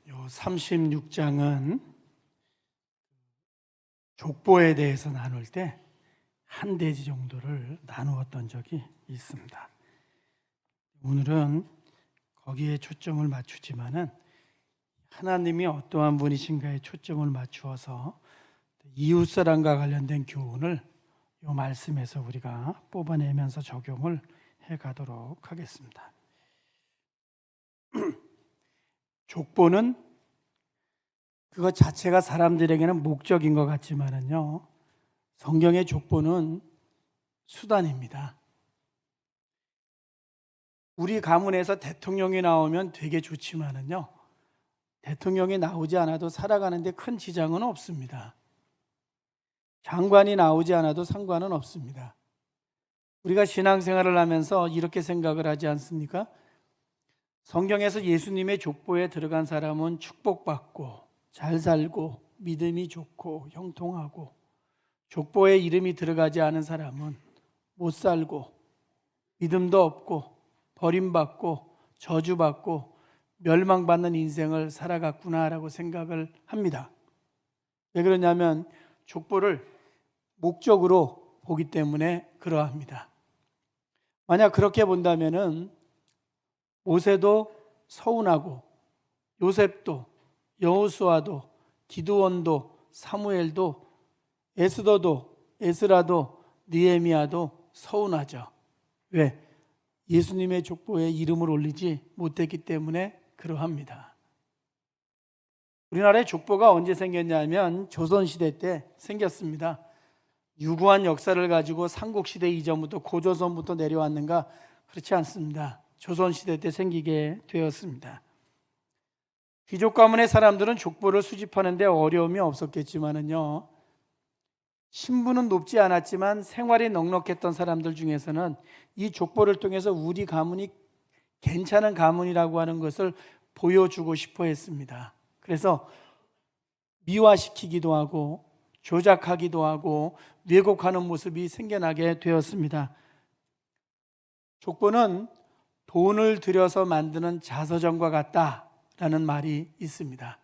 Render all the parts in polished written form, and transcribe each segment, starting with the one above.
요 36장은 족보에 대해서 나눌 때 한 대지 정도를 나누었던 적이 있습니다. 오늘은 거기에 초점을 맞추지만은 하나님이 어떠한 분이신가에 초점을 맞추어서 이웃사랑과 관련된 교훈을 이 말씀에서 우리가 뽑아내면서 적용을 해가도록 하겠습니다. 족보는 그것 자체가 사람들에게는 목적인 것 같지만은요, 성경의 족보는 수단입니다. 우리 가문에서 대통령이 나오면 되게 좋지만은요, 대통령이 나오지 않아도 살아가는데 큰 지장은 없습니다. 장관이 나오지 않아도 상관은 없습니다. 우리가 신앙생활을 하면서 이렇게 생각을 하지 않습니까? 성경에서 예수님의 족보에 들어간 사람은 축복받고 잘 살고 믿음이 좋고 형통하고, 족보에 이름이 들어가지 않은 사람은 못 살고 믿음도 없고 버림받고 저주받고 멸망받는 인생을 살아갔구나라고 생각을 합니다. 왜 그러냐면 족보를 목적으로 보기 때문에 그러합니다. 만약 그렇게 본다면은 모세도 서운하고 요셉도 여호수아도 기드온도 사무엘도 에스더도 에스라도 느헤미야도 서운하죠. 왜? 예수님의 족보에 이름을 올리지 못했기 때문에 그러합니다. 우리나라의 족보가 언제 생겼냐면 조선시대 때 생겼습니다. 유구한 역사를 가지고 삼국시대 이전부터 고조선부터 내려왔는가? 그렇지 않습니다. 조선시대 때 생기게 되었습니다. 귀족 가문의 사람들은 족보를 수집하는데 어려움이 없었겠지만은요, 신분은 높지 않았지만 생활이 넉넉했던 사람들 중에서는 이 족보를 통해서 우리 가문이 괜찮은 가문이라고 하는 것을 보여주고 싶어 했습니다. 그래서 미화시키기도 하고 조작하기도 하고 왜곡하는 모습이 생겨나게 되었습니다. 족보는 돈을 들여서 만드는 자서전과 같다라는 말이 있습니다.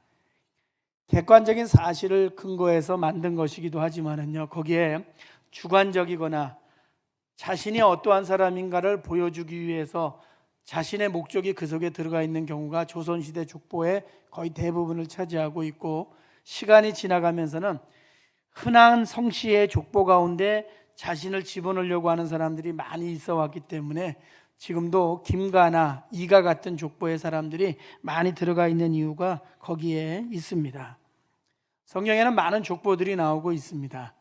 객관적인 사실을 근거해서 만든 것이기도 하지만은요, 거기에 주관적이거나 자신이 어떠한 사람인가를 보여주기 위해서 자신의 목적이 그 속에 들어가 있는 경우가 조선시대 족보의 거의 대부분을 차지하고 있고, 시간이 지나가면서는 흔한 성씨의 족보 가운데 자신을 집어넣으려고 하는 사람들이 많이 있어 왔기 때문에 지금도 김가나 이가 같은 족보의 사람들이 많이 들어가 있는 이유가 거기에 있습니다. 성경에는 많은 족보들이 나오고 있습니다.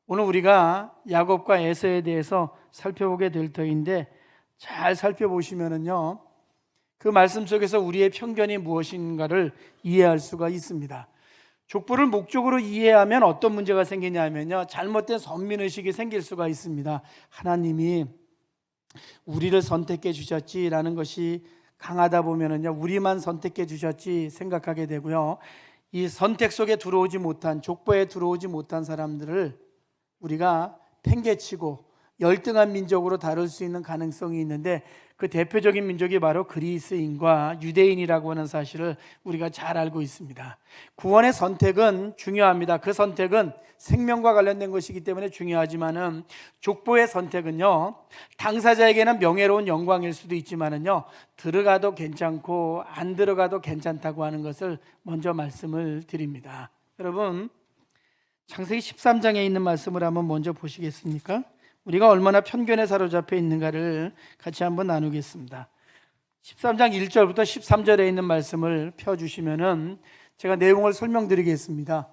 오늘 우리가 야곱과 에서에 대해서 살펴보게 될 터인데, 잘 살펴보시면은요, 그 말씀 속에서 우리의 편견이 무엇인가를 이해할 수가 있습니다. 족보를 목적으로 이해하면 어떤 문제가 생기냐면요, 잘못된 선민의식이 생길 수가 있습니다. 하나님이 우리를 선택해 주셨지라는 것이 강하다 보면은요, 우리만 선택해 주셨지 생각하게 되고요, 이 선택 속에 들어오지 못한, 족보에 들어오지 못한 사람들을 우리가 팽개치고 열등한 민족으로 다룰 수 있는 가능성이 있는데, 그 대표적인 민족이 바로 그리스인과 유대인이라고 하는 사실을 우리가 잘 알고 있습니다. 구원의 선택은 중요합니다. 그 선택은 생명과 관련된 것이기 때문에 중요하지만은, 족보의 선택은요, 당사자에게는 명예로운 영광일 수도 있지만은요, 들어가도 괜찮고 안 들어가도 괜찮다고 하는 것을 먼저 말씀을 드립니다. 여러분, 창세기 13장에 있는 말씀을 한번 먼저 보시겠습니까? 우리가 얼마나 편견에 사로잡혀 있는가를 같이 한번 나누겠습니다. 13장 1절부터 13절에 있는 말씀을 펴주시면은 제가 내용을 설명드리겠습니다.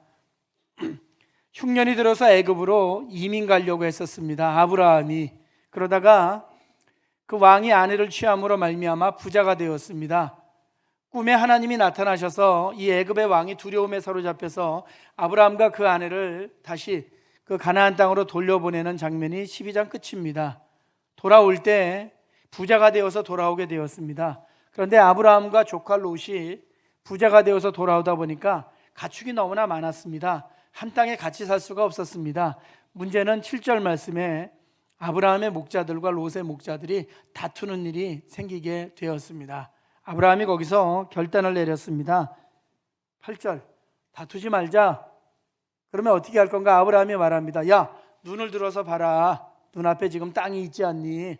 흉년이 들어서 애굽으로 이민 가려고 했었습니다. 아브라함이. 그러다가 그 왕이 아내를 취함으로 말미암아 부자가 되었습니다. 꿈에 하나님이 나타나셔서 이 애굽의 왕이 두려움에 사로잡혀서 아브라함과 그 아내를 다시 그 가나안 땅으로 돌려보내는 장면이 12장 끝입니다. 돌아올 때 부자가 되어서 돌아오게 되었습니다. 그런데 아브라함과 조카 롯이 부자가 되어서 돌아오다 보니까 가축이 너무나 많았습니다. 한 땅에 같이 살 수가 없었습니다. 문제는 7절 말씀에 아브라함의 목자들과 롯의 목자들이 다투는 일이 생기게 되었습니다. 아브라함이 거기서 결단을 내렸습니다. 8절 다투지 말자. 그러면 어떻게 할 건가? 아브라함이 말합니다. 야, 눈을 들어서 봐라. 눈앞에 지금 땅이 있지 않니?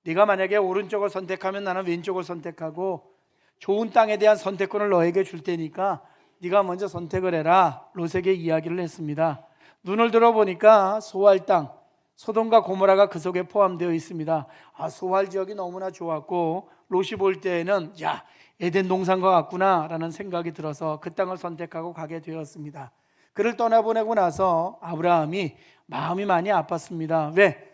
네가 만약에 오른쪽을 선택하면 나는 왼쪽을 선택하고 좋은 땅에 대한 선택권을 너에게 줄 테니까 네가 먼저 선택을 해라. 롯에게 이야기를 했습니다. 눈을 들어보니까 소알 땅, 소돔과 고모라가 그 속에 포함되어 있습니다. 소알 지역이 너무나 좋았고 롯이 볼 때에는 야, 에덴 동산과 같구나 라는 생각이 들어서 그 땅을 선택하고 가게 되었습니다. 그를 떠나보내고 나서 아브라함이 마음이 많이 아팠습니다. 왜?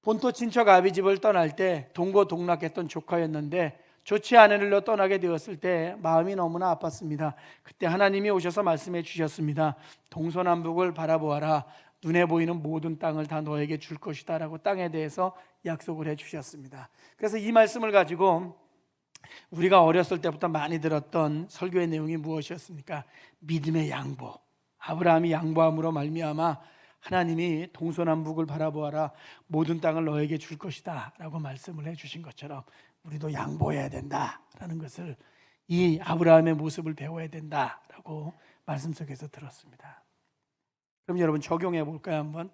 본토 친척 아비 집을 떠날 때 동고동락했던 조카였는데 좋지 않은 일로 떠나게 되었을 때 마음이 너무나 아팠습니다. 그때 하나님이 오셔서 말씀해 주셨습니다. 동서남북을 바라보아라. 눈에 보이는 모든 땅을 다 너에게 줄 것이다 라고 땅에 대해서 약속을 해 주셨습니다. 그래서 이 말씀을 가지고 우리가 어렸을 때부터 많이 들었던 설교의 내용이 무엇이었습니까? 믿음의 양보. 아브라함이 양보함으로 말미암아 하나님이 동서남북을 바라보아라. 모든 땅을 너에게 줄 것이다 라고 말씀을 해 주신 것처럼 우리도 양보해야 된다라는 것을 이 아브라함의 모습을 배워야 된다라고 말씀 속에서 들었습니다. 그럼 여러분 적용해 볼까요? 한번.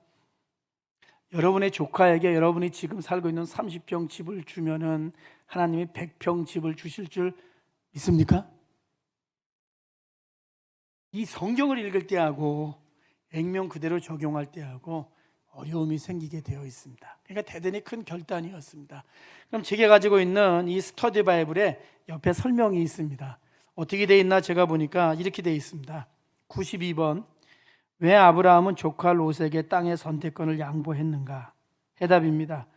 여러분의 조카에게 여러분이 지금 살고 있는 30평 집을 주면은 하나님이 100평 집을 주실 줄 믿습니까? 이 성경을 읽을 때하고 액면 그대로 적용할 때하고 어려움이 생기게 되어 있습니다. 그러니까 대단히 큰 결단이었습니다. 그럼 제가 가지고 있는 이 스터디 바이블에 옆에 설명이 있습니다. 어떻게 되어 있나 제가 보니까 이렇게 되어 있습니다. 92번. 왜 아브라함은 조카 롯에게 땅의 선택권을 양보했는가? 해답입니다.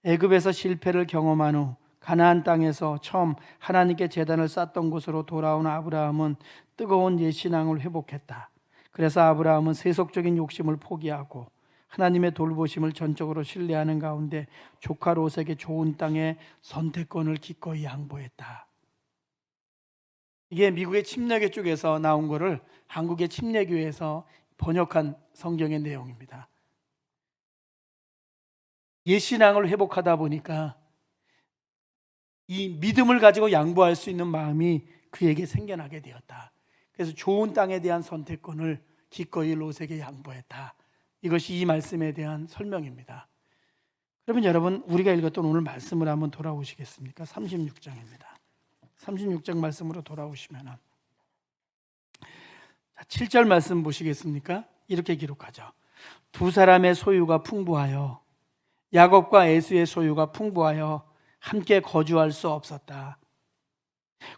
애굽에서 실패를 경험한 후 가나안 땅에서 처음 하나님께 제단을 쌓던 곳으로 돌아온 아브라함은 뜨거운 옛 신앙을 회복했다. 그래서 아브라함은 세속적인 욕심을 포기하고 하나님의 돌보심을 전적으로 신뢰하는 가운데 조카 롯에게 좋은 땅의 선택권을 기꺼이 양보했다. 이게 미국의 침례교 쪽에서 나온 거를 한국의 침례교에서 번역한 성경의 내용입니다. 옛 신앙을 회복하다 보니까 이 믿음을 가지고 양보할 수 있는 마음이 그에게 생겨나게 되었다. 그래서 좋은 땅에 대한 선택권을 기꺼이 롯에게 양보했다. 이것이 이 말씀에 대한 설명입니다. 그러면 여러분 우리가 읽었던 오늘 말씀을 한번 돌아오시겠습니까? 36장입니다. 36장 말씀으로 돌아오시면 7절 말씀 보시겠습니까? 이렇게 기록하죠. 두 사람의 소유가 풍부하여 야곱과 에수의 소유가 풍부하여 함께 거주할 수 없었다.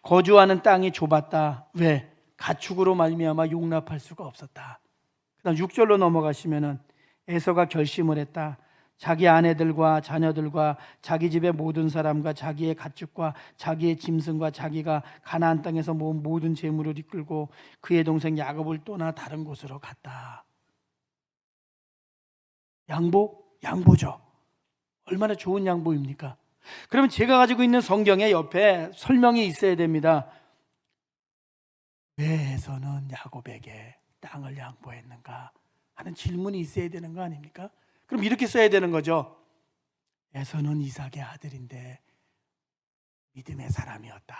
거주하는 땅이 좁았다. 왜? 가축으로 말미암아 용납할 수가 없었다. 그다음 6절로 넘어가시면은 에서가 결심을 했다. 자기 아내들과 자녀들과 자기 집의 모든 사람과 자기의 가축과 자기의 짐승과 자기가 가나안 땅에서 모은 모든 재물을 이끌고 그의 동생 야곱을 떠나 다른 곳으로 갔다. 양보죠. 얼마나 좋은 양보입니까? 그러면 제가 가지고 있는 성경의 옆에 설명이 있어야 됩니다. 왜 에서는 야곱에게 땅을 양보했는가 하는 질문이 있어야 되는 거 아닙니까? 그럼 이렇게 써야 되는 거죠. 에서는 이삭의 아들인데 믿음의 사람이었다.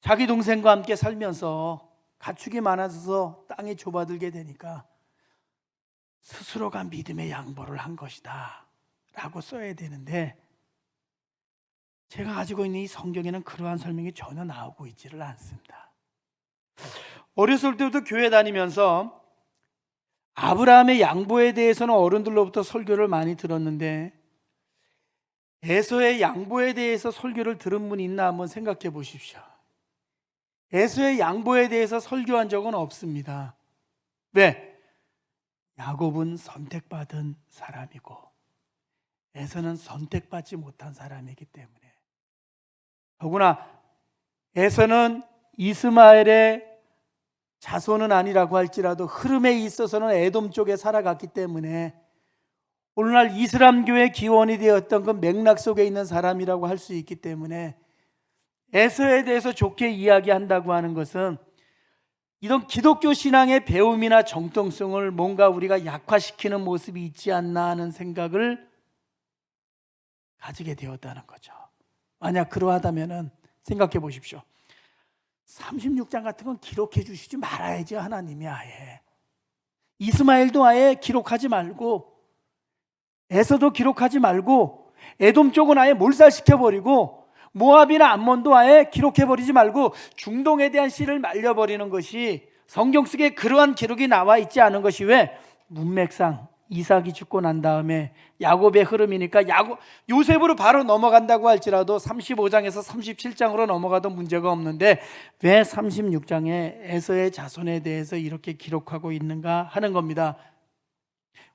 자기 동생과 함께 살면서 가축이 많아져서 땅이 좁아들게 되니까 스스로가 믿음의 양보를 한 것이다 라고 써야 되는데 제가 가지고 있는 이 성경에는 그러한 설명이 전혀 나오고 있지를 않습니다. 어렸을 때부터 교회 다니면서 아브라함의 양보에 대해서는 어른들로부터 설교를 많이 들었는데 에서의 양보에 대해서 설교를 들은 분이 있나 한번 생각해 보십시오. 에서의 양보에 대해서 설교한 적은 없습니다. 왜? 야곱은 선택받은 사람이고 에서는 선택받지 못한 사람이기 때문에 더구나 에서는 이스마엘의 자손은 아니라고 할지라도 흐름에 있어서는 에돔 쪽에 살아갔기 때문에 오늘날 이슬람교의 기원이 되었던 그 맥락 속에 있는 사람이라고 할 수 있기 때문에 에서에 대해서 좋게 이야기한다고 하는 것은 이런 기독교 신앙의 배움이나 정통성을 뭔가 우리가 약화시키는 모습이 있지 않나 하는 생각을 가지게 되었다는 거죠. 만약 그러하다면 생각해 보십시오. 36장 같은 건 기록해 주시지 말아야지 하나님이 아예. 이스마엘도 아예 기록하지 말고, 에서도 기록하지 말고, 에돔 쪽은 아예 몰살시켜버리고, 모압이나 암몬도 아예 기록해버리지 말고 중동에 대한 씨를 말려버리는 것이, 성경 속에 그러한 기록이 나와 있지 않은 것이 왜? 문맥상 이삭이 죽고 난 다음에 야곱의 흐름이니까 요셉으로 바로 넘어간다고 할지라도 35장에서 37장으로 넘어가도 문제가 없는데 왜 36장에 에서의 자손에 대해서 이렇게 기록하고 있는가 하는 겁니다.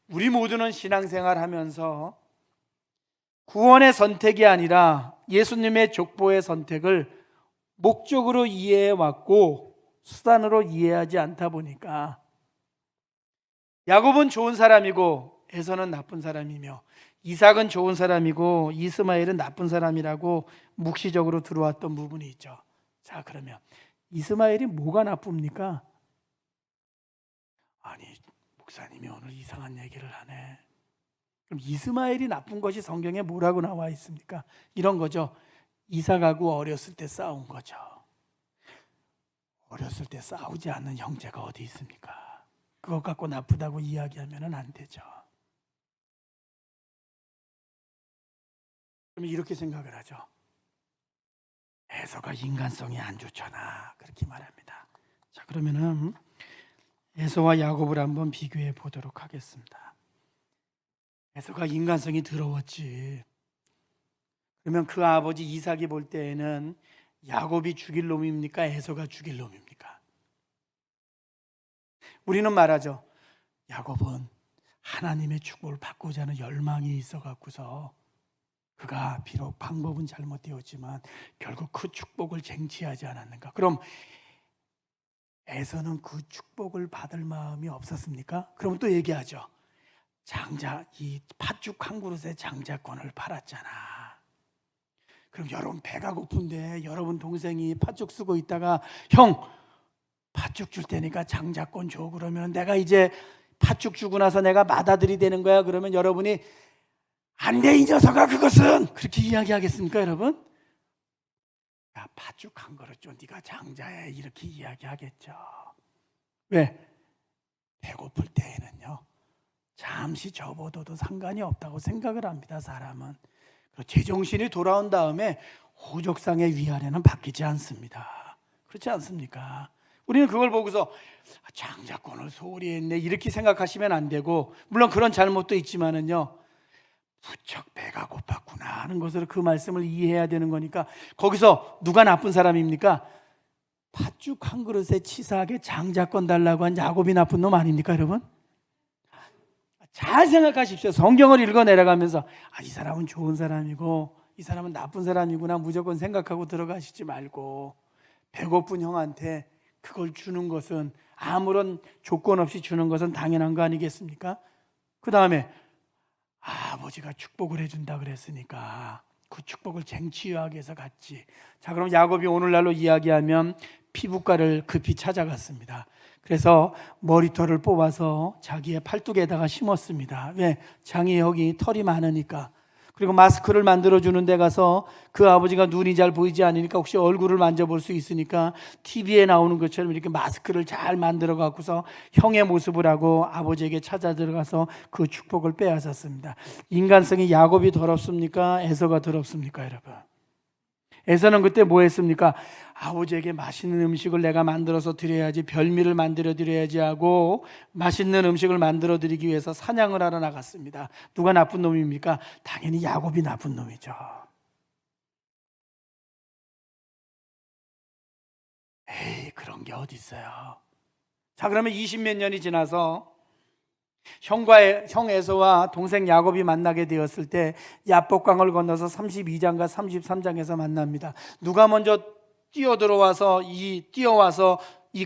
우리 모두는 신앙생활 하면서 구원의 선택이 아니라 예수님의 족보의 선택을 목적으로 이해해 왔고 수단으로 이해하지 않다 보니까 야곱은 좋은 사람이고 에서는 나쁜 사람이며, 이삭은 좋은 사람이고 이스마엘은 나쁜 사람이라고 묵시적으로 들어왔던 부분이 있죠. 자, 그러면 이스마엘이 뭐가 나쁩니까? 아니, 목사님이 오늘 이상한 얘기를 하네. 그럼 이스마엘이 나쁜 것이 성경에 뭐라고 나와 있습니까? 이런 거죠. 이삭하고 어렸을 때 싸운 거죠. 어렸을 때 싸우지 않는 형제가 어디 있습니까? 그것 갖고 나쁘다고 이야기하면 안 되죠. 그러면 이렇게 생각을 하죠. 에서가 인간성이 안 좋잖아, 그렇게 말합니다. 자, 그러면은 에서와 야곱을 한번 비교해 보도록 하겠습니다. 에서가 인간성이 더러웠지. 그러면 그 아버지 이삭이 볼 때에는 야곱이 죽일 놈입니까? 에서가 죽일 놈입니까? 우리는 말하죠. 야곱은 하나님의 축복을 받고자 하는 열망이 있어 갖고서 그가 비록 방법은 잘못되었지만 결국 그 축복을 쟁취하지 않았는가? 그럼 에서는 그 축복을 받을 마음이 없었습니까? 그럼 또 얘기하죠. 이 팥죽 한 그릇에 장자권을 팔았잖아. 그럼 여러분 배가 고픈데 여러분 동생이 팥죽 쓰고 있다가 형 팥죽 줄 테니까 장자권 줘. 그러면 내가 이제 팥죽 주고 나서 내가 맏아들이 되는 거야. 그러면 여러분이 안 돼 이 녀석아 그것은, 그렇게 이야기하겠습니까 여러분? 야, 팥죽 한 그릇 줘. 네가 장자야, 이렇게 이야기하겠죠. 왜? 배고플 때에는요 잠시 접어둬도 상관이 없다고 생각을 합니다. 사람은 제정신이 돌아온 다음에 호적상의 위아래는 바뀌지 않습니다. 그렇지 않습니까? 우리는 그걸 보고서 장자권을 소홀히 했네 이렇게 생각하시면 안 되고, 물론 그런 잘못도 있지만은요 부쩍 배가 고팠구나 하는 것으로 그 말씀을 이해해야 되는 거니까, 거기서 누가 나쁜 사람입니까? 팥죽 한 그릇에 치사하게 장자권 달라고 한 야곱이 나쁜 놈 아닙니까 여러분? 잘 생각하십시오. 성경을 읽어 내려가면서 이 사람은 좋은 사람이고 이 사람은 나쁜 사람이구나 무조건 생각하고 들어가시지 말고, 배고픈 형한테 그걸 주는 것은, 아무런 조건 없이 주는 것은 당연한 거 아니겠습니까? 그 다음에 아버지가 축복을 해준다 그랬으니까 그 축복을 쟁취하기 위해서 갔지. 자, 그럼 야곱이 오늘날로 이야기하면 피부과를 급히 찾아갔습니다. 그래서 머리털을 뽑아서 자기의 팔뚝에다가 심었습니다. 왜? 장이 여기 털이 많으니까. 그리고 마스크를 만들어주는 데 가서 그 아버지가 눈이 잘 보이지 않으니까 혹시 얼굴을 만져볼 수 있으니까 TV에 나오는 것처럼 이렇게 마스크를 잘 만들어 갖고서 형의 모습을 하고 아버지에게 찾아 들어가서 그 축복을 빼앗았습니다. 인간성이 야곱이 더럽습니까? 에서가 더럽습니까 여러분? 에서는 그때 뭐 했습니까? 아버지에게 맛있는 음식을 내가 만들어서 드려야지, 별미를 만들어 드려야지 하고 맛있는 음식을 만들어 드리기 위해서 사냥을 하러 나갔습니다. 누가 나쁜 놈입니까? 당연히 야곱이 나쁜 놈이죠. 에이, 그런 게 어디 있어요. 자, 그러면 20몇 년이 지나서 형 에서와 동생 야곱이 만나게 되었을 때 야복강을 건너서 32장과 33장에서 만납니다. 누가 먼저 뛰어와서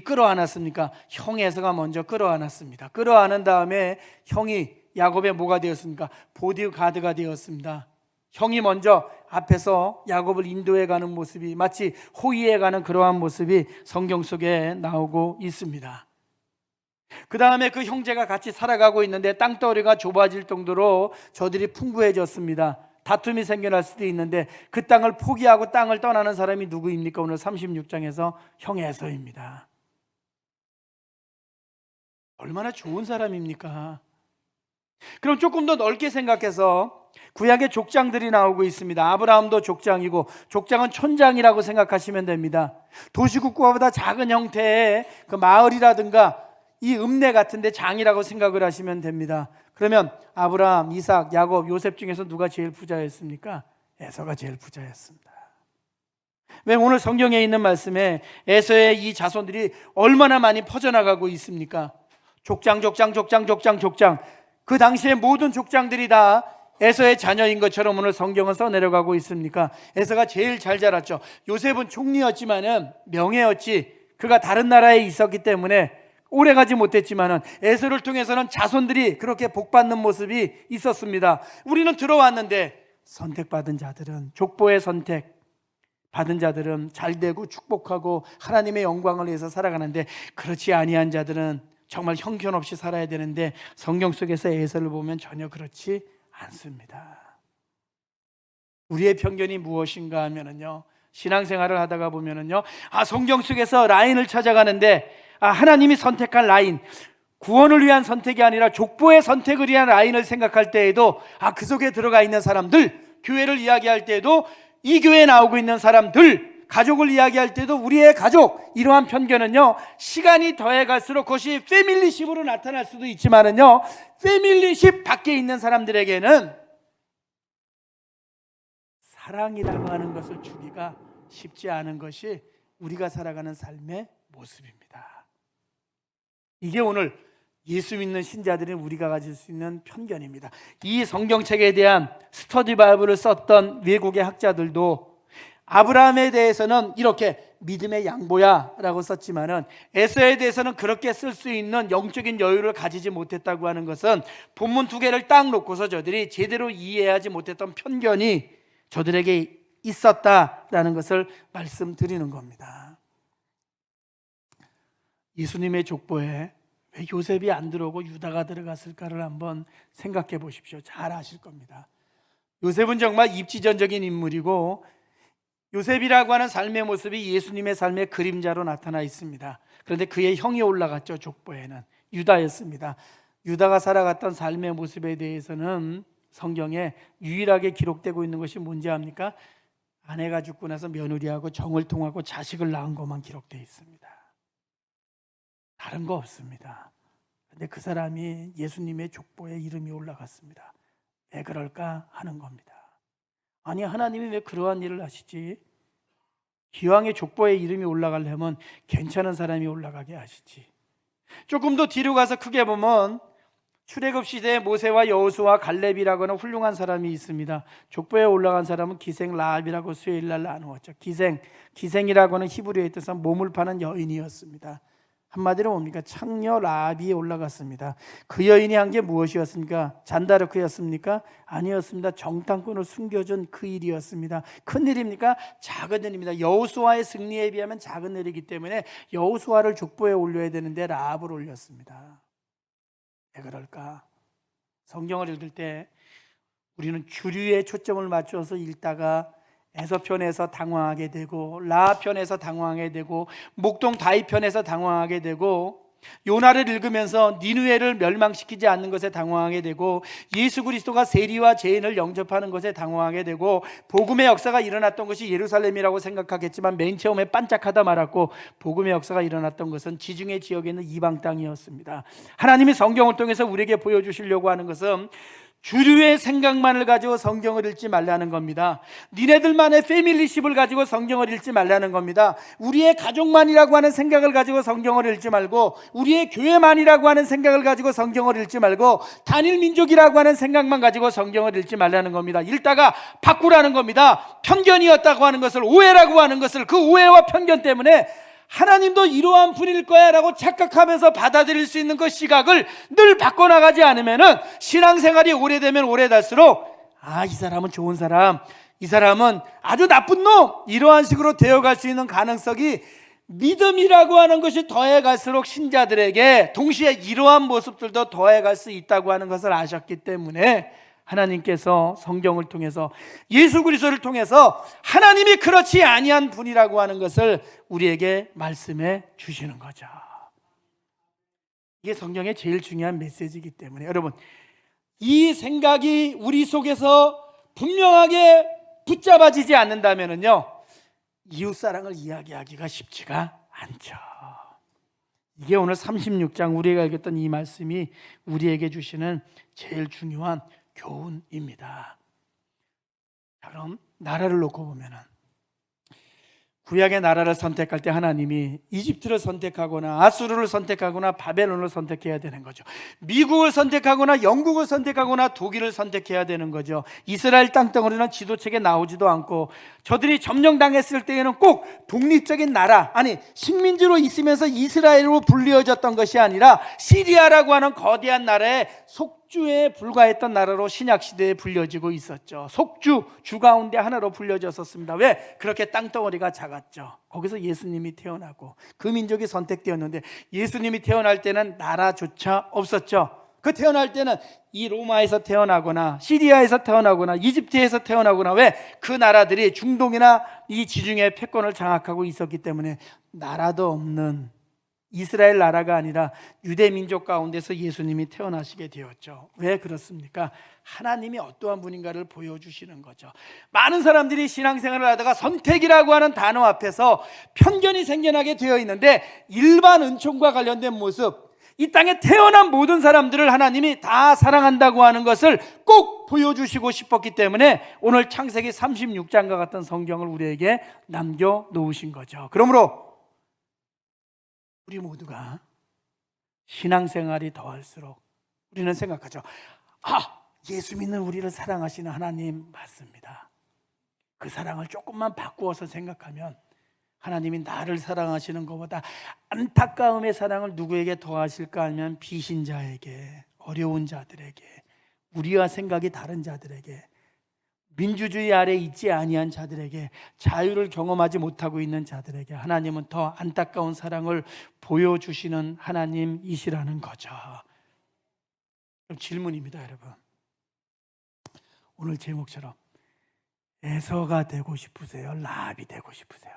끌어안았습니까? 형 에서가 먼저 끌어안았습니다. 끌어안은 다음에 형이 야곱의 뭐가 되었습니까? 보디가드가 되었습니다. 형이 먼저 앞에서 야곱을 인도해 가는 모습이, 마치 호위해 가는 그러한 모습이 성경 속에 나오고 있습니다. 그 다음에 그 형제가 같이 살아가고 있는데 땅덩어리가 좁아질 정도로 저들이 풍부해졌습니다. 다툼이 생겨날 수도 있는데 그 땅을 포기하고 땅을 떠나는 사람이 누구입니까? 오늘 36장에서 형 에서입니다. 얼마나 좋은 사람입니까? 그럼 조금 더 넓게 생각해서 구약의 족장들이 나오고 있습니다. 아브라함도 족장이고 족장은 촌장이라고 생각하시면 됩니다. 도시국가보다 작은 형태의 그 마을이라든가 이 읍내 같은데 장이라고 생각을 하시면 됩니다. 그러면 아브라함, 이삭, 야곱, 요셉 중에서 누가 제일 부자였습니까? 에서가 제일 부자였습니다. 왜 오늘 성경에 있는 말씀에 에서의 이 자손들이 얼마나 많이 퍼져나가고 있습니까? 족장. 그 당시에 모든 족장들이 다 에서의 자녀인 것처럼 오늘 성경은 써내려가고 있습니까? 에서가 제일 잘 자랐죠. 요셉은 총리였지만은 명예였지. 그가 다른 나라에 있었기 때문에 오래가지 못했지만은 에서를 통해서는 자손들이 그렇게 복받는 모습이 있었습니다. 우리는 들어왔는데 선택받은 자들은, 족보의 선택 받은 자들은 잘되고 축복하고 하나님의 영광을 위해서 살아가는데, 그렇지 아니한 자들은 정말 형편없이 살아야 되는데 성경 속에서 에서를 보면 전혀 그렇지 않습니다. 우리의 편견이 무엇인가 하면은요, 신앙생활을 하다가 보면은요, 성경 속에서 라인을 찾아가는데 하나님이 선택한 라인, 구원을 위한 선택이 아니라 족보의 선택을 위한 라인을 생각할 때에도 그 속에 들어가 있는 사람들, 교회를 이야기할 때에도 이 교회에 나오고 있는 사람들, 가족을 이야기할 때도 우리의 가족, 이러한 편견은요, 시간이 더해갈수록 그것이 패밀리십으로 나타날 수도 있지만은요, 패밀리십 밖에 있는 사람들에게는 사랑이라고 하는 것을 주기가 쉽지 않은 것이 우리가 살아가는 삶의 모습입니다. 이게 오늘 예수 믿는 신자들인 우리가 가질 수 있는 편견입니다. 이 성경책에 대한 스터디 바이블을 썼던 외국의 학자들도 아브라함에 대해서는 이렇게 믿음의 양보야 라고 썼지만은 에서에 대해서는 그렇게 쓸 수 있는 영적인 여유를 가지지 못했다고 하는 것은 본문 두 개를 딱 놓고서 저들이 제대로 이해하지 못했던 편견이 저들에게 있었다라는 것을 말씀드리는 겁니다. 예수님의 족보에 왜 요셉이 안 들어오고 유다가 들어갔을까를 한번 생각해 보십시오. 잘 아실 겁니다. 요셉은 정말 입지전적인 인물이고, 요셉이라고 하는 삶의 모습이 예수님의 삶의 그림자로 나타나 있습니다. 그런데 그의 형이 올라갔죠. 족보에는 유다였습니다. 유다가 살아갔던 삶의 모습에 대해서는 성경에 유일하게 기록되고 있는 것이 뭔지 압니까? 아내가 죽고 나서 며느리하고 정을 통하고 자식을 낳은 것만 기록되어 있습니다. 다른 거 없습니다. 그런데 그 사람이 예수님의 족보에 이름이 올라갔습니다. 왜 그럴까 하는 겁니다. 아니, 하나님이 왜 그러한 일을 하시지? 기왕의 족보에 이름이 올라가려면 괜찮은 사람이 올라가게 하시지. 조금 더 뒤로 가서 크게 보면 출애굽 시대에 모세와 여호수아, 갈렙이라고 하는 훌륭한 사람이 있습니다. 족보에 올라간 사람은 기생 라합이라고 수요일 날 나누었죠. 기생이라고 하는 히브리어의 뜻은 몸을 파는 여인이었습니다. 한마디로 뭡니까? 창녀 라합이 올라갔습니다. 그 여인이 한 게 무엇이었습니까? 잔다르크였습니까? 아니었습니다. 정탐꾼을 숨겨준 그 일이었습니다. 큰 일입니까? 작은 일입니다. 여호수아의 승리에 비하면 작은 일이기 때문에 여호수아를 족보에 올려야 되는데 라합을 올렸습니다. 왜 그럴까? 성경을 읽을 때 우리는 주류에 초점을 맞춰서 읽다가 에서편에서 당황하게 되고, 라합편에서 당황하게 되고, 목동 다윗편에서 당황하게 되고, 요나를 읽으면서 니느웨를 멸망시키지 않는 것에 당황하게 되고, 예수 그리스도가 세리와 죄인을 영접하는 것에 당황하게 되고, 복음의 역사가 일어났던 것이 예루살렘이라고 생각하겠지만 맨 처음에 반짝하다 말았고, 복음의 역사가 일어났던 것은 지중해 지역에 있는 이방 땅이었습니다. 하나님이 성경을 통해서 우리에게 보여주시려고 하는 것은 주류의 생각만을 가지고 성경을 읽지 말라는 겁니다. 니네들만의 패밀리십을 가지고 성경을 읽지 말라는 겁니다. 우리의 가족만이라고 하는 생각을 가지고 성경을 읽지 말고, 우리의 교회만이라고 하는 생각을 가지고 성경을 읽지 말고, 단일 민족이라고 하는 생각만 가지고 성경을 읽지 말라는 겁니다. 읽다가 바꾸라는 겁니다. 편견이었다고 하는 것을, 오해라고 하는 것을, 그 오해와 편견 때문에 하나님도 이러한 분일 거야 라고 착각하면서 받아들일 수 있는 그 시각을 늘 바꿔나가지 않으면은 신앙생활이 오래되면 오래될수록 이 사람은 좋은 사람, 이 사람은 아주 나쁜 놈, 이러한 식으로 되어갈 수 있는 가능성이, 믿음이라고 하는 것이 더해갈수록 신자들에게 동시에 이러한 모습들도 더해갈 수 있다고 하는 것을 아셨기 때문에 하나님께서 성경을 통해서 예수 그리스도를 통해서 하나님이 그렇지 아니한 분이라고 하는 것을 우리에게 말씀해 주시는 거죠. 이게 성경의 제일 중요한 메시지이기 때문에 여러분, 이 생각이 우리 속에서 분명하게 붙잡아지지 않는다면요, 이웃사랑을 이야기하기가 쉽지가 않죠. 이게 오늘 36장 우리가 읽었던 이 말씀이 우리에게 주시는 제일 중요한 교훈입니다. 자, 그럼 나라를 놓고 보면은 구약의 나라를 선택할 때 하나님이 이집트를 선택하거나 아수르를 선택하거나 바벨론을 선택해야 되는 거죠. 미국을 선택하거나 영국을 선택하거나 독일을 선택해야 되는 거죠. 이스라엘 땅덩어리는 지도책에 나오지도 않고 저들이 점령당했을 때에는 꼭 독립적인 나라, 아니 식민지로 있으면서 이스라엘로 불리어졌던 것이 아니라 시리아라고 하는 거대한 나라에 속주에 불과했던 나라로 신약시대에 불려지고 있었죠. 속주, 주 가운데 하나로 불려졌었습니다. 왜? 그렇게 땅덩어리가 작았죠. 거기서 예수님이 태어나고 그 민족이 선택되었는데 예수님이 태어날 때는 나라조차 없었죠. 그 태어날 때는 이 로마에서 태어나거나 시리아에서 태어나거나 이집트에서 태어나거나, 왜? 그 나라들이 중동이나 이 지중해 패권을 장악하고 있었기 때문에 나라도 없는 이스라엘 나라가 아니라 유대 민족 가운데서 예수님이 태어나시게 되었죠. 왜 그렇습니까? 하나님이 어떠한 분인가를 보여주시는 거죠. 많은 사람들이 신앙생활을 하다가 선택이라고 하는 단어 앞에서 편견이 생겨나게 되어 있는데, 일반 은총과 관련된 모습, 이 땅에 태어난 모든 사람들을 하나님이 다 사랑한다고 하는 것을 꼭 보여주시고 싶었기 때문에 오늘 창세기 36장과 같은 성경을 우리에게 남겨놓으신 거죠. 그러므로 우리 모두가 신앙생활이 더할수록 우리는 생각하죠. 예수 믿는 우리를 사랑하시는 하나님 맞습니다. 그 사랑을 조금만 바꾸어서 생각하면 하나님이 나를 사랑하시는 것보다 안타까움의 사랑을 누구에게 더하실까 하면 비신자에게, 어려운 자들에게, 우리와 생각이 다른 자들에게, 민주주의 아래 있지 아니한 자들에게, 자유를 경험하지 못하고 있는 자들에게 하나님은 더 안타까운 사랑을 보여주시는 하나님이시라는 거죠. 그럼 질문입니다, 여러분. 오늘 제목처럼 에서가 되고 싶으세요? 라합이 되고 싶으세요?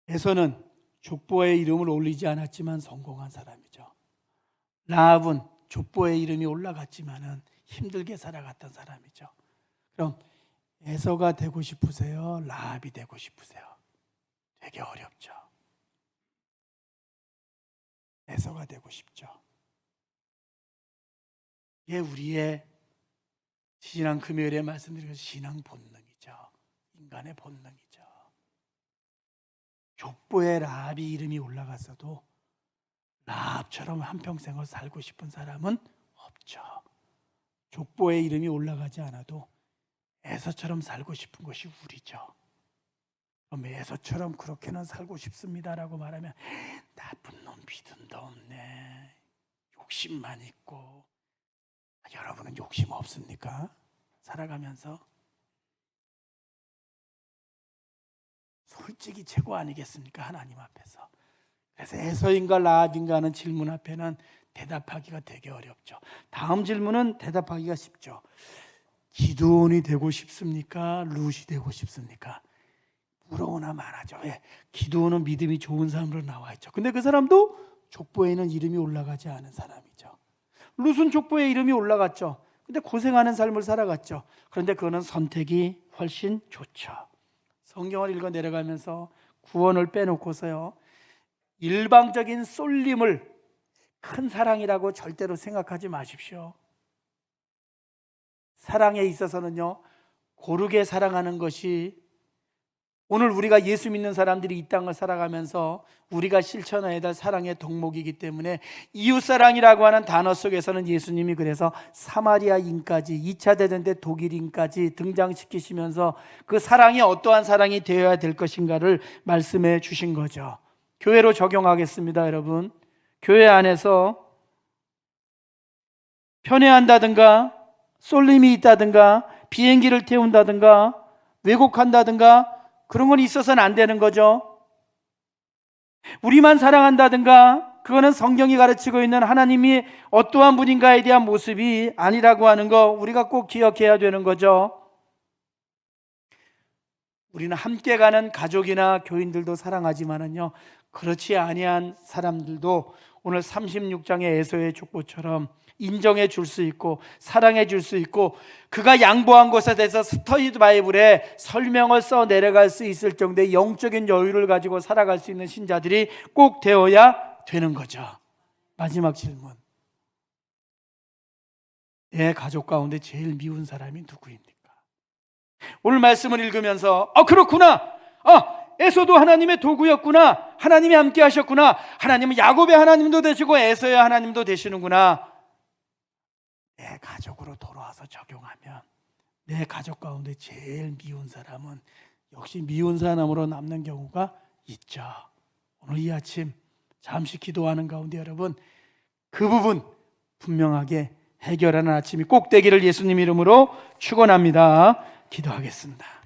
에서는 족보에 이름을 올리지 않았지만 성공한 사람이죠. 라합은 족보에 이름이 올라갔지만은 힘들게 살아갔던 사람이죠. 그럼 에서가 되고 싶으세요? 라합이 되고 싶으세요? 되게 어렵죠. 에서가 되고 싶죠. 이게 우리의 지난 금요일에 말씀드린 신앙 본능이죠. 인간의 본능이죠. 족보에 라합이 이름이 올라갔어도 라합처럼 한평생을 살고 싶은 사람은 없죠. 족보에 이름이 올라가지 않아도 에서처럼 살고 싶은 것이 우리죠. 그럼 에서처럼 그렇게는 살고 싶습니다라고 말하면 나쁜 놈 믿음도 없네, 욕심만 있고. 여러분은 욕심 없습니까? 살아가면서 솔직히 최고 아니겠습니까? 하나님 앞에서. 그래서 에서인가 라합인가 하는 질문 앞에는 대답하기가 되게 어렵죠. 다음 질문은 대답하기가 쉽죠. 기드온이 되고 싶습니까? 룻이 되고 싶습니까? 물어오나 말하죠. 왜? 기드온은 믿음이 좋은 사람으로 나와 있죠. 근데 그 사람도 족보에는 이름이 올라가지 않은 사람이죠. 룻은 족보에 이름이 올라갔죠. 근데 고생하는 삶을 살아갔죠. 그런데 그거는 선택이 훨씬 좋죠. 성경을 읽어 내려가면서 구원을 빼놓고서요, 일방적인 쏠림을 큰 사랑이라고 절대로 생각하지 마십시오. 사랑에 있어서는요, 고르게 사랑하는 것이, 오늘 우리가 예수 믿는 사람들이 이 땅을 살아가면서 우리가 실천해야 될 사랑의 덕목이기 때문에 이웃사랑이라고 하는 단어 속에서는 예수님이 그래서 사마리아인까지, 2차 대전 때 독일인까지 등장시키시면서 그 사랑이 어떠한 사랑이 되어야 될 것인가를 말씀해 주신 거죠. 교회로 적용하겠습니다, 여러분. 교회 안에서 편애한다든가 쏠림이 있다든가 비행기를 태운다든가 왜곡한다든가 그런 건 있어서는 안 되는 거죠. 우리만 사랑한다든가 그거는 성경이 가르치고 있는 하나님이 어떠한 분인가에 대한 모습이 아니라고 하는 거 우리가 꼭 기억해야 되는 거죠. 우리는 함께 가는 가족이나 교인들도 사랑하지만은요, 그렇지 아니한 사람들도 오늘 36장의 에서의 족보처럼 인정해 줄 수 있고 사랑해 줄 수 있고 그가 양보한 것에 대해서 스터디 바이블에 설명을 써 내려갈 수 있을 정도의 영적인 여유를 가지고 살아갈 수 있는 신자들이 꼭 되어야 되는 거죠. 마지막 질문, 내 가족 가운데 제일 미운 사람이 누구입니까? 오늘 말씀을 읽으면서 그렇구나, 에서도 하나님의 도구였구나, 하나님이 함께 하셨구나, 하나님은 야곱의 하나님도 되시고 에서의 하나님도 되시는구나, 내 가족으로 돌아와서 적용하면 내 가족 가운데 제일 미운 사람은 역시 미운 사람으로 남는 경우가 있죠. 오늘 이 아침 잠시 기도하는 가운데 여러분, 그 부분 분명하게 해결하는 아침이 꼭 되기를 예수님 이름으로 축원합니다. 기도하겠습니다.